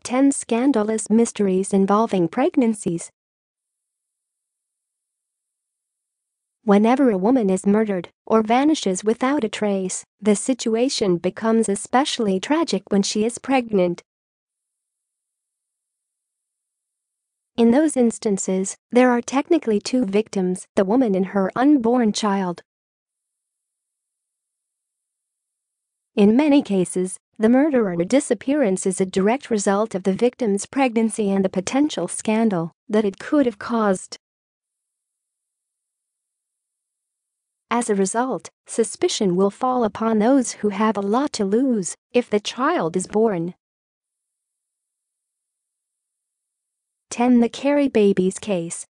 10 Scandalous Mysteries Involving Pregnancies. Whenever a woman is murdered or vanishes without a trace, the situation becomes especially tragic when she is pregnant. In those instances, there are technically two victims, the woman and her unborn child. In many cases, the murder or disappearance is a direct result of the victim's pregnancy and the potential scandal that it could have caused. As a result, suspicion will fall upon those who have a lot to lose if the child is born. 10. The Kerry Babies Case.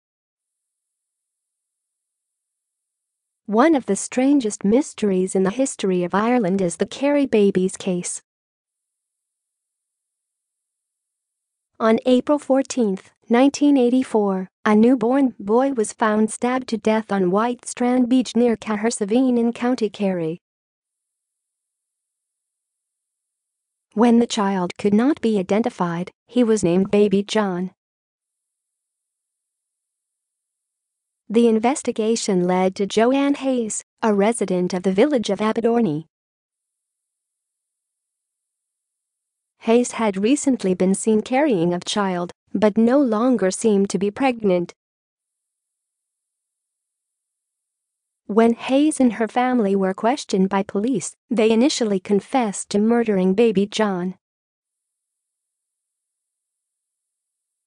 One of the strangest mysteries in the history of Ireland is the Kerry Babies case. On April 14, 1984, a newborn boy was found stabbed to death on White Strand Beach near Cahersiveen in County Kerry. When the child could not be identified, he was named Baby John. The investigation led to Joanne Hayes, a resident of the village of Aberdorney. Hayes had recently been seen carrying a child, but no longer seemed to be pregnant. When Hayes and her family were questioned by police, they initially confessed to murdering Baby John.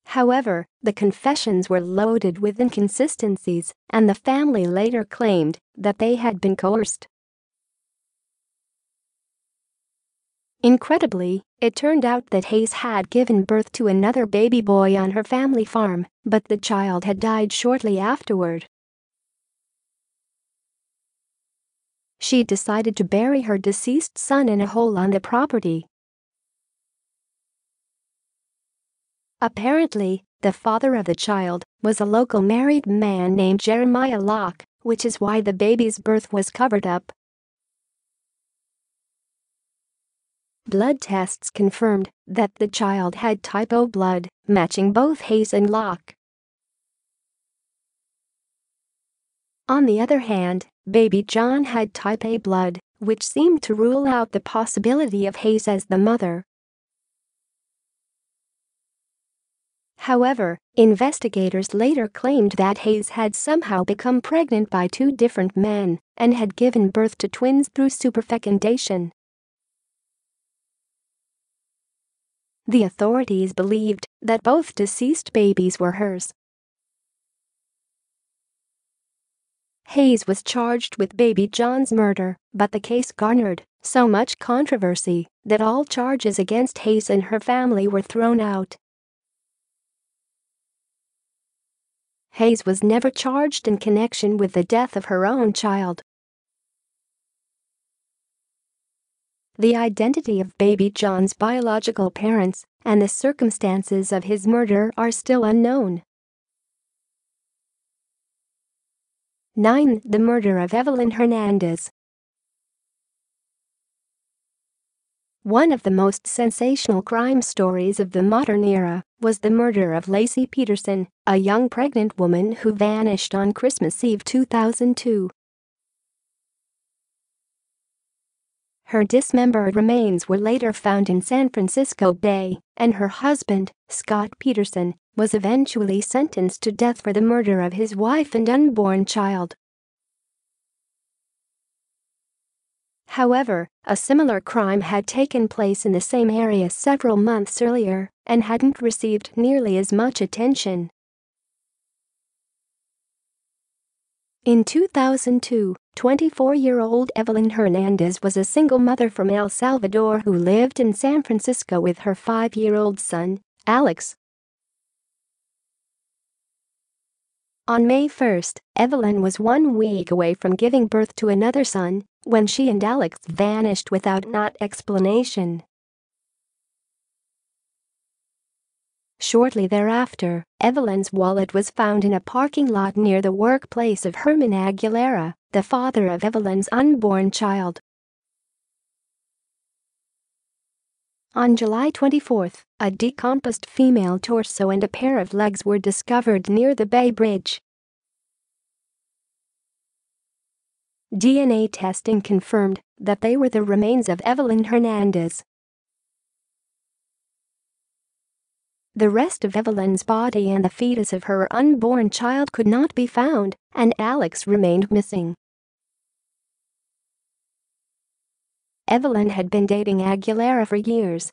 However, the confessions were loaded with inconsistencies, and the family later claimed that they had been coerced. Incredibly, it turned out that Hayes had given birth to another baby boy on her family farm, but the child had died shortly afterward. She decided to bury her deceased son in a hole on the property. Apparently, the father of the child was a local married man named Jeremiah Locke, which is why the baby's birth was covered up. Blood tests confirmed that the child had type O blood, matching both Hayes and Locke. On the other hand, Baby John had type A blood, which seemed to rule out the possibility of Hayes as the mother. However, investigators later claimed that Hayes had somehow become pregnant by two different men and had given birth to twins through superfecundation. The authorities believed that both deceased babies were hers. Hayes was charged with Baby John's murder, but the case garnered so much controversy that all charges against Hayes and her family were thrown out. Hayes was never charged in connection with the death of her own child. The identity of Baby John's biological parents and the circumstances of his murder are still unknown. 9. The murder of Evelyn Hernandez. One of the most sensational crime stories of the modern era was the murder of Lacey Peterson, a young pregnant woman who vanished on Christmas Eve 2002. Her dismembered remains were later found in San Francisco Bay, and her husband, Scott Peterson, was eventually sentenced to death for the murder of his wife and unborn child. However, a similar crime had taken place in the same area several months earlier and hadn't received nearly as much attention. In 2002, 24-year-old Evelyn Hernandez was a single mother from El Salvador who lived in San Francisco with her 5-year-old son, Alex. On May 1, Evelyn was 1 week away from giving birth to another son when she and Alex vanished without an explanation. Shortly thereafter, Evelyn's wallet was found in a parking lot near the workplace of Herman Aguilera, the father of Evelyn's unborn child. On July 24, a decomposed female torso and a pair of legs were discovered near the Bay Bridge. DNA testing confirmed that they were the remains of Evelyn Hernandez. The rest of Evelyn's body and the fetus of her unborn child could not be found, and Alex remained missing. Evelyn had been dating Aguilera for years.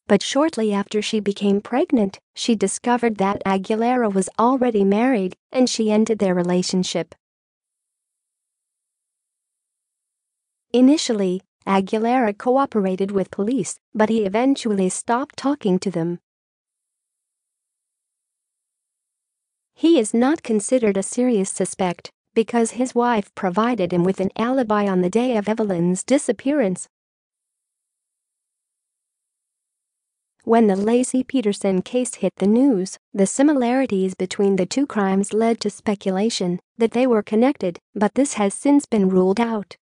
But shortly after she became pregnant, she discovered that Aguilera was already married, and she ended their relationship. Initially, Aguilera cooperated with police, but he eventually stopped talking to them. He is not considered a serious suspect because his wife provided him with an alibi on the day of Evelyn's disappearance. When the Laci Peterson case hit the news, the similarities between the two crimes led to speculation that they were connected, but this has since been ruled out.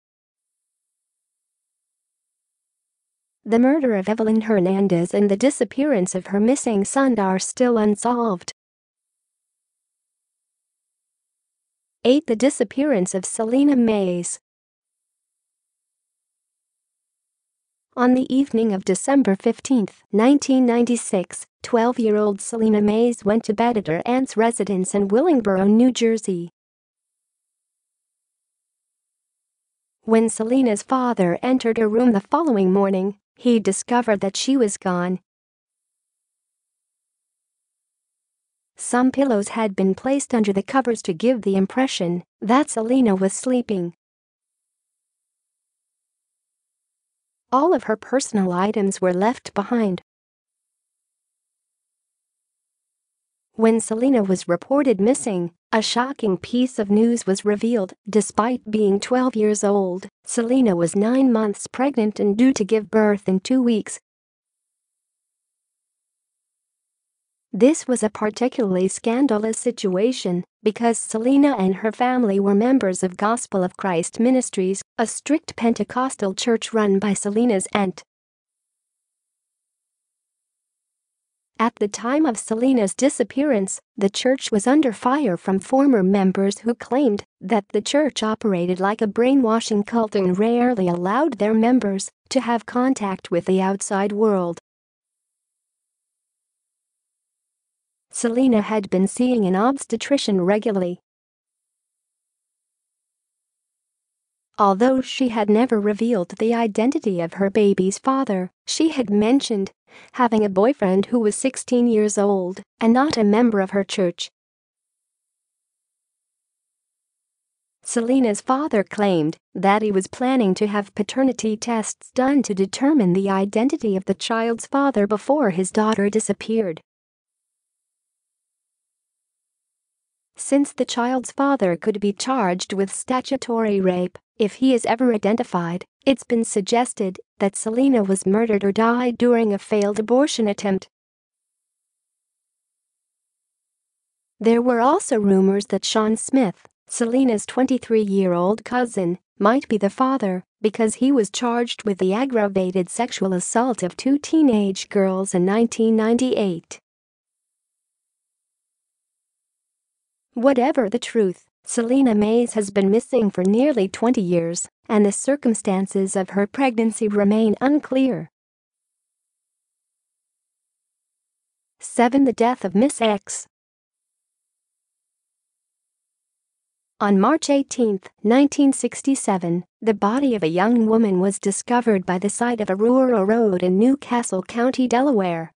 The murder of Evelyn Hernandez and the disappearance of her missing son are still unsolved. 8. The disappearance of Selena Mays. On the evening of December 15, 1996, 12-year-old Selena Mays went to bed at her aunt's residence in Willingboro, New Jersey. When Selena's father entered her room the following morning, he discovered that she was gone. Some pillows had been placed under the covers to give the impression that Selena was sleeping. All of her personal items were left behind. When Selena was reported missing, a shocking piece of news was revealed. Despite being 12 years old, Selena was 9 months pregnant and due to give birth in 2 weeks. This was a particularly scandalous situation because Selena and her family were members of Gospel of Christ Ministries, a strict Pentecostal church run by Selena's aunt. At the time of Selena's disappearance, the church was under fire from former members who claimed that the church operated like a brainwashing cult and rarely allowed their members to have contact with the outside world. Selena had been seeing an obstetrician regularly. Although she had never revealed the identity of her baby's father, she had mentioned having a boyfriend who was 16 years old and not a member of her church. Selena's father claimed that he was planning to have paternity tests done to determine the identity of the child's father before his daughter disappeared. Since the child's father could be charged with statutory rape if he is ever identified, it's been suggested that Selena was murdered or died during a failed abortion attempt. There were also rumors that Sean Smith, Selena's 23-year-old cousin, might be the father because he was charged with the aggravated sexual assault of 2 teenage girls in 1998. Whatever the truth, Selena Mays has been missing for nearly 20 years, and the circumstances of her pregnancy remain unclear. 7. The death of Miss X. On March 18, 1967, the body of a young woman was discovered by the side of a rural road in Newcastle County, Delaware.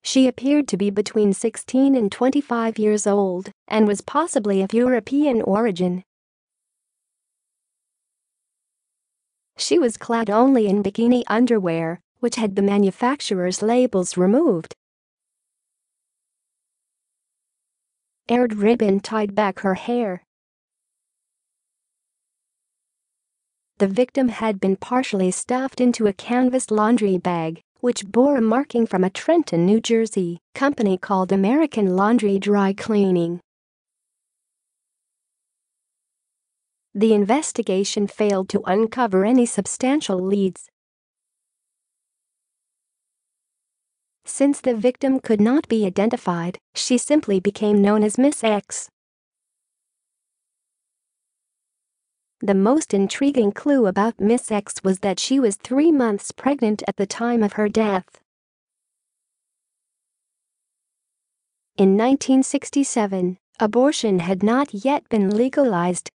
She appeared to be between 16 and 25 years old and was possibly of European origin. She was clad only in bikini underwear, which had the manufacturer's labels removed. Aired ribbon tied back her hair. The victim had been partially stuffed into a canvas laundry bag, which bore a marking from a Trenton, New Jersey, company called American Laundry Dry Cleaning. the investigation failed to uncover any substantial leads. Since the victim could not be identified, she simply became known as Miss X. The most intriguing clue about Miss X was that she was 3 months pregnant at the time of her death. In 1967, abortion had not yet been legalized.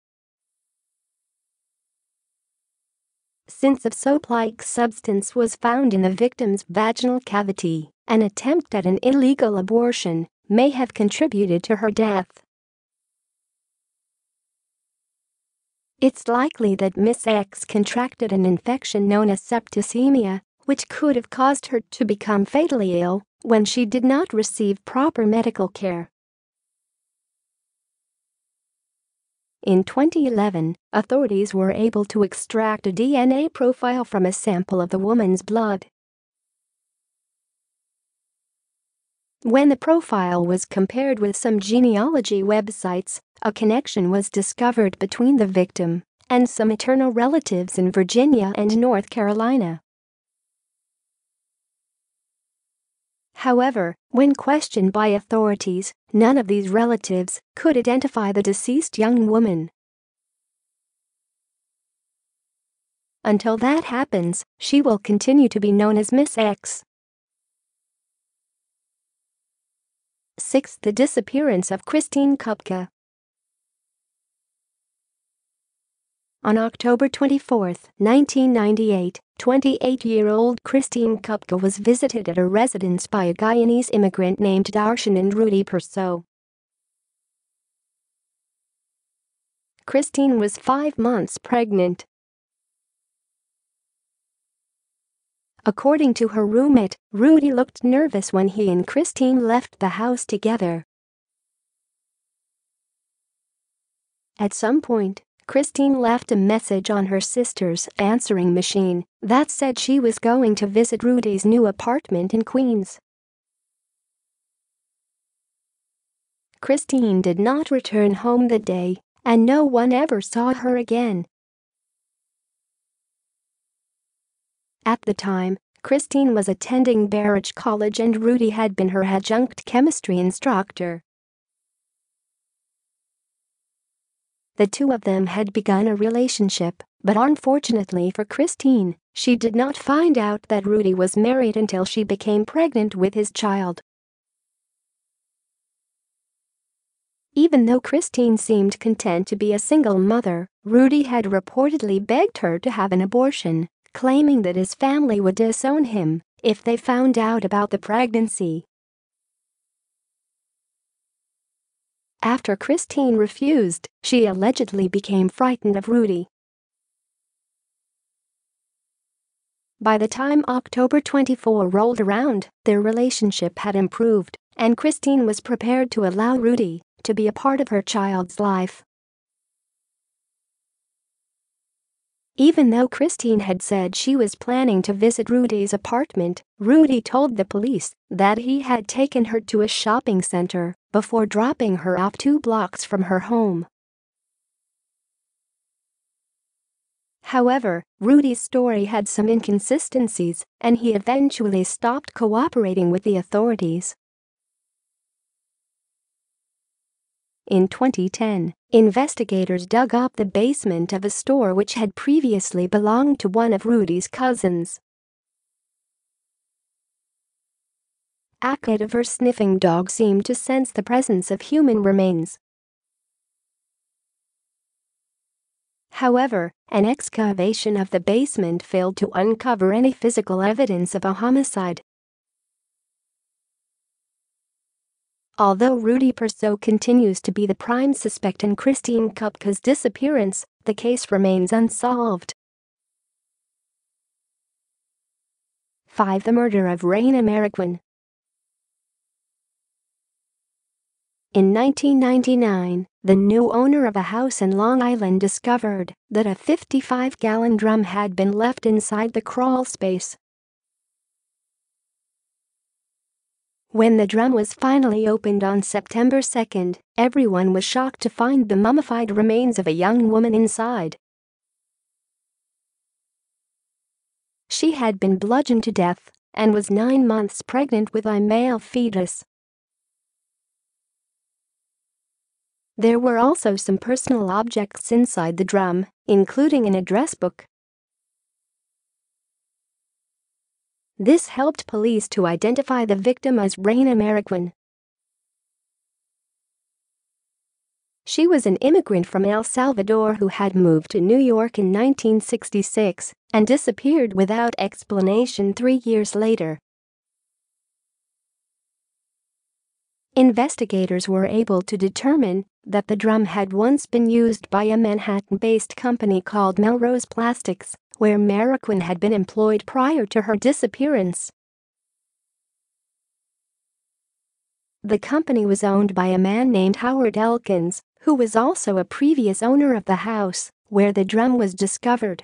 Since a soap-like substance was found in the victim's vaginal cavity, an attempt at an illegal abortion may have contributed to her death. It's likely that Miss X contracted an infection known as septicemia, which could have caused her to become fatally ill when she did not receive proper medical care. In 2011, authorities were able to extract a DNA profile from a sample of the woman's blood. When the profile was compared with some genealogy websites, a connection was discovered between the victim and some maternal relatives in Virginia and North Carolina. However, when questioned by authorities, none of these relatives could identify the deceased young woman. Until that happens, she will continue to be known as Miss X. 6. The disappearance of Christine Kupka. On October 24, 1998, 28-year-old Christine Kupka was visited at her residence by a Guyanese immigrant named Darshan and Rudy Persaud. Christine was 5 months pregnant. According to her roommate, Rudy looked nervous when he and Christine left the house together. At some point, Christine left a message on her sister's answering machine that said she was going to visit Rudy's new apartment in Queens. Christine did not return home that day, and no one ever saw her again. At the time, Christine was attending Barrage College and Rudy had been her adjunct chemistry instructor. The two of them had begun a relationship, but unfortunately for Christine, she did not find out that Rudy was married until she became pregnant with his child. Even though Christine seemed content to be a single mother, Rudy had reportedly begged her to have an abortion, claiming that his family would disown him if they found out about the pregnancy. After Christine refused, she allegedly became frightened of Rudy. By the time October 24 rolled around, their relationship had improved, and Christine was prepared to allow Rudy to be a part of her child's life. Even though Christine had said she was planning to visit Rudy's apartment, Rudy told the police that he had taken her to a shopping center before dropping her off 2 blocks from her home. However, Rudy's story had some inconsistencies, and he eventually stopped cooperating with the authorities. In 2010, investigators dug up the basement of a store which had previously belonged to one of Rudy's cousins. A cadaver-sniffing dog seemed to sense the presence of human remains. However, an excavation of the basement failed to uncover any physical evidence of a homicide. Although Rudy Persaud continues to be the prime suspect in Christine Kupka's disappearance, the case remains unsolved. 5. The murder of Raina Marroquin. In 1999, the new owner of a house in Long Island discovered that a 55-gallon drum had been left inside the crawl space. When the drum was finally opened on September 2, everyone was shocked to find the mummified remains of a young woman inside. She had been bludgeoned to death and was 9 months pregnant with a male fetus. There were also some personal objects inside the drum, including an address book. This helped police to identify the victim as Raina Marroquin. She was an immigrant from El Salvador who had moved to New York in 1966 and disappeared without explanation 3 years later. Investigators were able to determine that the drum had once been used by a Manhattan-based company called Melrose Plastics, where Marroquin had been employed prior to her disappearance. The company was owned by a man named Howard Elkins, who was also a previous owner of the house where the drum was discovered.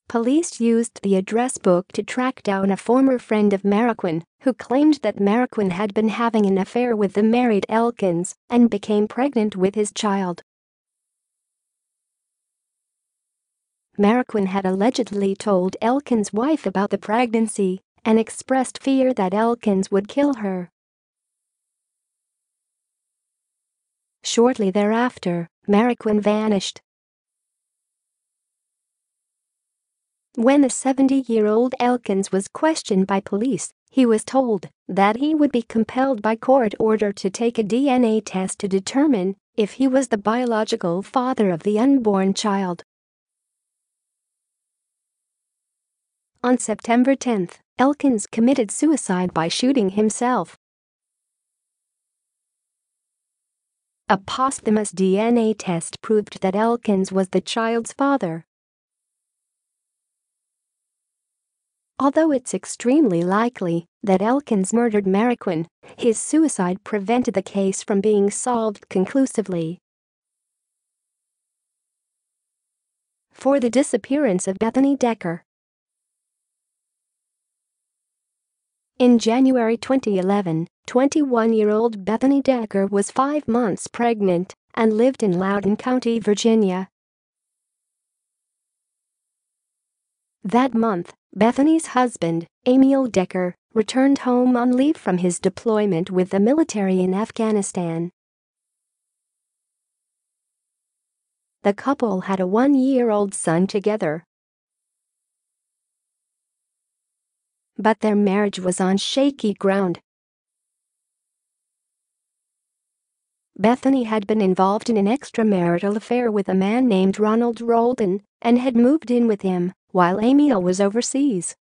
Police used the address book to track down a former friend of Marroquin who claimed that Marroquin had been having an affair with the married Elkins and became pregnant with his child. Marroquin had allegedly told Elkins' wife about the pregnancy and expressed fear that Elkins would kill her. Shortly thereafter, Marroquin vanished. When the 70-year-old Elkins was questioned by police, he was told that he would be compelled by court order to take a DNA test to determine if he was the biological father of the unborn child. On September 10, Elkins committed suicide by shooting himself. A posthumous DNA test proved that Elkins was the child's father. Although it's extremely likely that Elkins murdered Marroquin, his suicide prevented the case from being solved conclusively. For the disappearance of Bethany Decker. In January 2011, 21-year-old Bethany Decker was 5 months pregnant and lived in Loudoun County, Virginia. That month, Bethany's husband, Emil Decker, returned home on leave from his deployment with the military in Afghanistan. The couple had a 1-year-old son together. But their marriage was on shaky ground. Bethany had been involved in an extramarital affair with a man named Ronald Roldan and had moved in with him while Emil was overseas.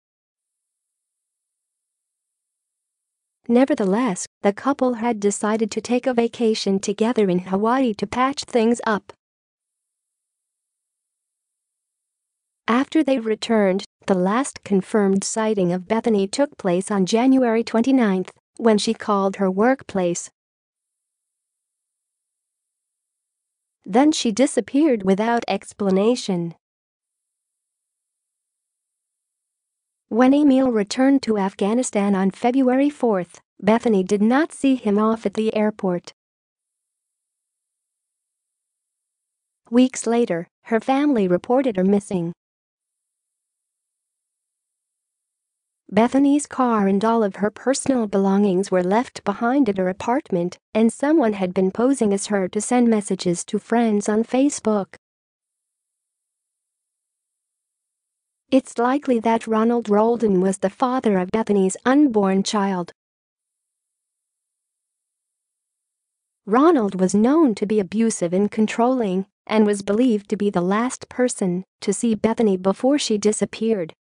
Nevertheless, the couple had decided to take a vacation together in Hawaii to patch things up. After they returned, the last confirmed sighting of Bethany took place on January 29, when she called her workplace. Then she disappeared without explanation. When Emil returned to Afghanistan on February 4, Bethany did not see him off at the airport. Weeks later, her family reported her missing. Bethany's car and all of her personal belongings were left behind at her apartment, and someone had been posing as her to send messages to friends on Facebook. It's likely that Ronald Roldan was the father of Bethany's unborn child. Ronald was known to be abusive and controlling and was believed to be the last person to see Bethany before she disappeared.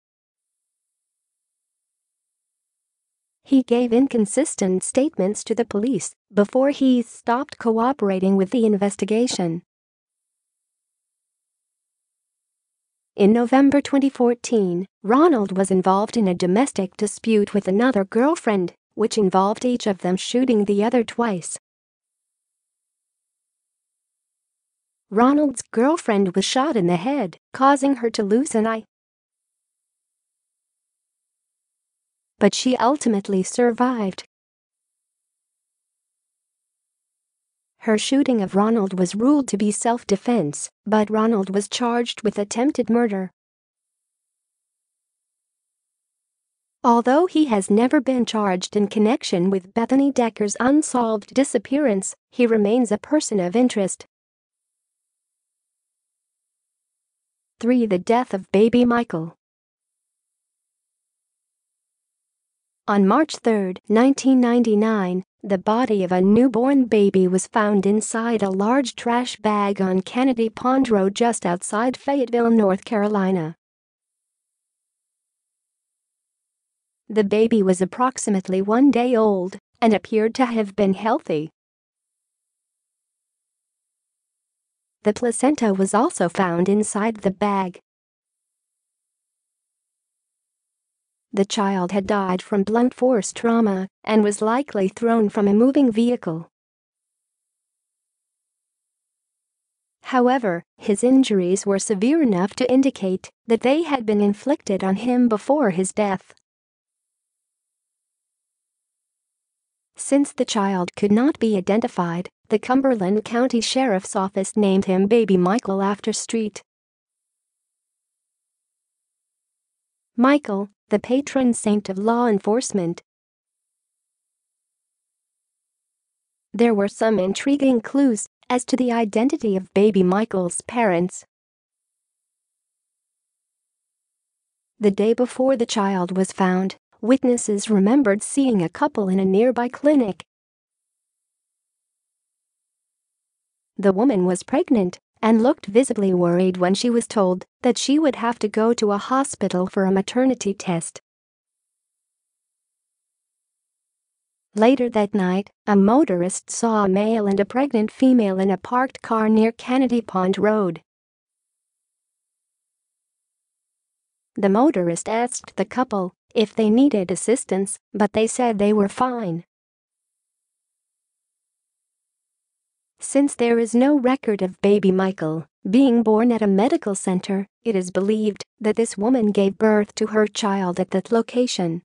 He gave inconsistent statements to the police before he stopped cooperating with the investigation. In November 2014, Ronald was involved in a domestic dispute with another girlfriend, which involved each of them shooting the other twice. Ronald's girlfriend was shot in the head, causing her to lose an eye. but she ultimately survived. Her shooting of Ronald was ruled to be self-defense, but Ronald was charged with attempted murder. Although he has never been charged in connection with Bethany Decker's unsolved disappearance, he remains a person of interest. 3. The death of baby Michael. On March 3, 1999, the body of a newborn baby was found inside a large trash bag on Kennedy Pond Road just outside Fayetteville, North Carolina. The baby was approximately 1 day old and appeared to have been healthy. The placenta was also found inside the bag. The child had died from blunt force trauma and was likely thrown from a moving vehicle. However, his injuries were severe enough to indicate that they had been inflicted on him before his death. Since the child could not be identified, the Cumberland County Sheriff's Office named him Baby Michael after St. Michael, the patron saint of law enforcement. There were some intriguing clues as to the identity of baby Michael's parents. The day before the child was found, witnesses remembered seeing a couple in a nearby clinic. The woman was pregnant and looked visibly worried when she was told that she would have to go to a hospital for a maternity test. Later that night, a motorist saw a male and a pregnant female in a parked car near Kennedy Pond Road. The motorist asked the couple if they needed assistance, but they said they were fine. Since there is no record of baby Michael being born at a medical center, it is believed that this woman gave birth to her child at that location.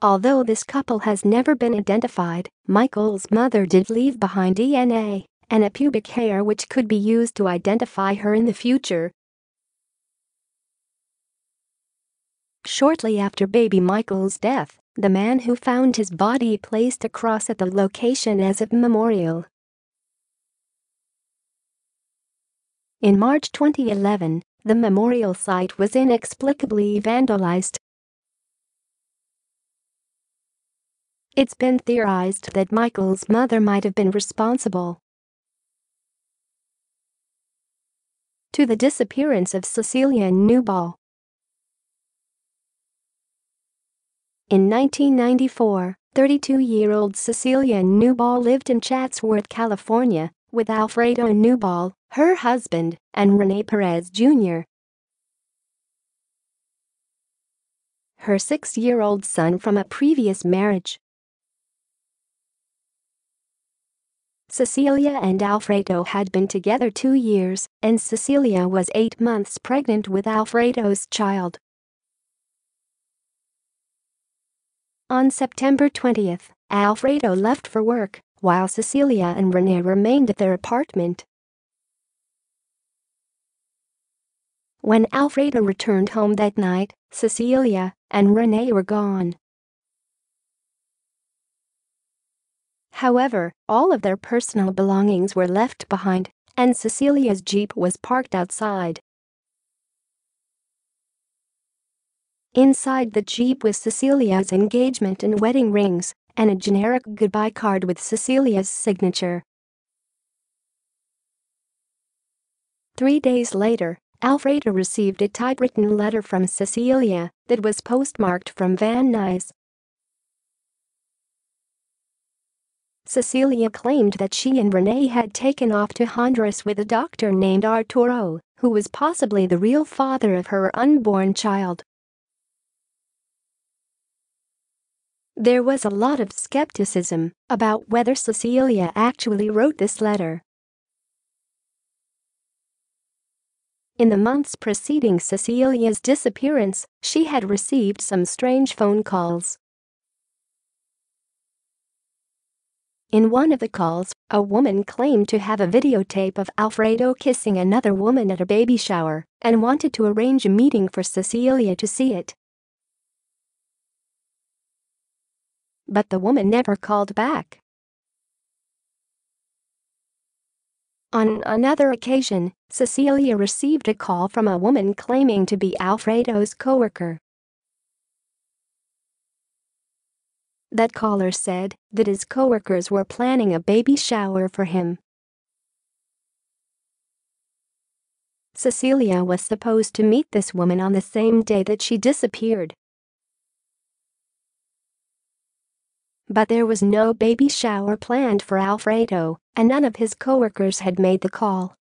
Although this couple has never been identified, Michael's mother did leave behind DNA and a pubic hair which could be used to identify her in the future. Shortly after baby Michael's death, the man who found his body placed a cross at the location as a memorial. In March 2011, the memorial site was inexplicably vandalized. It's been theorized that Michael's mother might have been responsible to the disappearance of Cecilia Newball. In 1994, 32-year-old Cecilia Newball lived in Chatsworth, California, with Alfredo Newball, her husband, and Rene Perez Jr. her 6-year-old son from a previous marriage. Cecilia and Alfredo had been together 2 years, and Cecilia was 8 months pregnant with Alfredo's child. On September 20, Alfredo left for work, while Cecilia and Rene remained at their apartment. When Alfredo returned home that night, Cecilia and Rene were gone. However, all of their personal belongings were left behind, and Cecilia's Jeep was parked outside. Inside the Jeep was Cecilia's engagement and wedding rings, and a generic goodbye card with Cecilia's signature. 3 days later, Alfredo received a typewritten letter from Cecilia that was postmarked from Van Nuys. Cecilia claimed that she and Rene had taken off to Honduras with a doctor named Arturo, who was possibly the real father of her unborn child. There was a lot of skepticism about whether Cecilia actually wrote this letter. In the months preceding Cecilia's disappearance, she had received some strange phone calls. In one of the calls, a woman claimed to have a videotape of Alfredo kissing another woman at a baby shower and wanted to arrange a meeting for Cecilia to see it. But the woman never called back. On another occasion, Cecilia received a call from a woman claiming to be Alfredo's coworker. That caller said that his coworkers were planning a baby shower for him. Cecilia was supposed to meet this woman on the same day that she disappeared. But there was no baby shower planned for Alfredo, and none of his coworkers had made the call.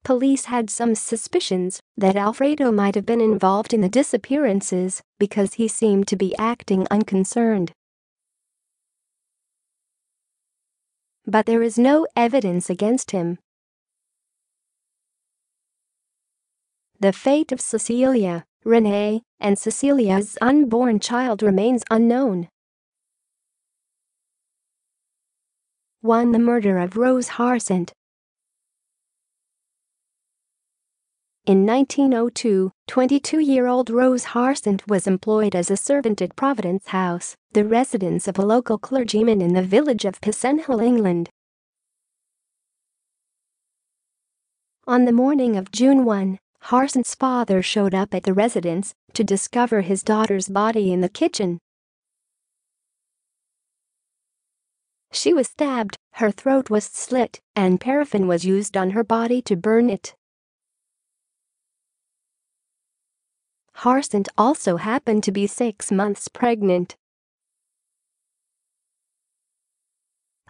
Police had some suspicions that Alfredo might have been involved in the disappearances because he seemed to be acting unconcerned. But there is no evidence against him. The fate of Cecilia, Renee, and Cecilia's unborn child remains unknown. 1. The murder of Rose Harsent. In 1902, 22-year-old Rose Harsent was employed as a servant at Providence House, the residence of a local clergyman in the village of Pisenhill, England. On the morning of June 1, Harsent's father showed up at the residence to discover his daughter's body in the kitchen. She was stabbed, her throat was slit, and paraffin was used on her body to burn it. Harsent also happened to be 6 months pregnant.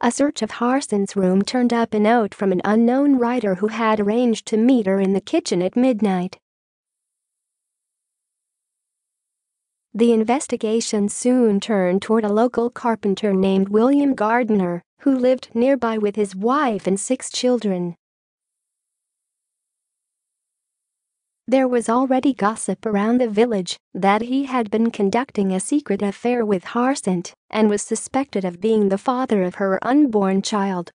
A search of Harsent's room turned up a note from an unknown writer who had arranged to meet her in the kitchen at midnight. The investigation soon turned toward a local carpenter named William Gardner, who lived nearby with his wife and 6 children. There was already gossip around the village that he had been conducting a secret affair with Harsent and was suspected of being the father of her unborn child.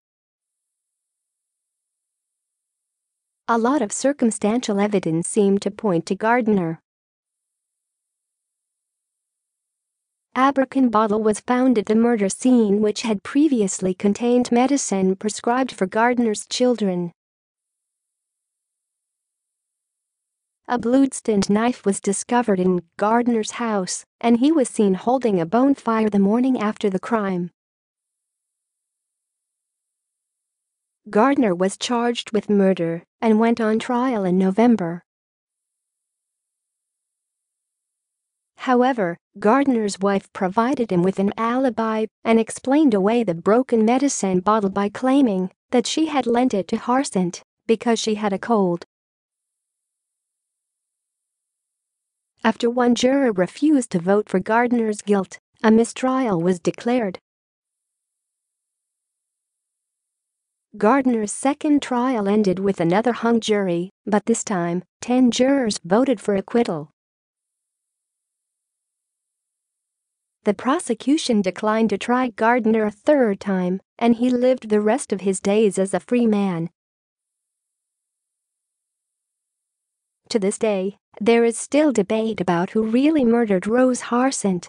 A lot of circumstantial evidence seemed to point to Gardner. A broken bottle was found at the murder scene which had previously contained medicine prescribed for Gardner's children. A blood-stained knife was discovered in Gardner's house, and he was seen holding a bonfire the morning after the crime. Gardner was charged with murder and went on trial in November. However, Gardner's wife provided him with an alibi and explained away the broken medicine bottle by claiming that she had lent it to Harsent because she had a cold. After one juror refused to vote for Gardner's guilt, a mistrial was declared. Gardner's second trial ended with another hung jury, but this time, 10 jurors voted for acquittal. The prosecution declined to try Gardner a third time, and he lived the rest of his days as a free man. To this day, there is still debate about who really murdered Rose Harsent.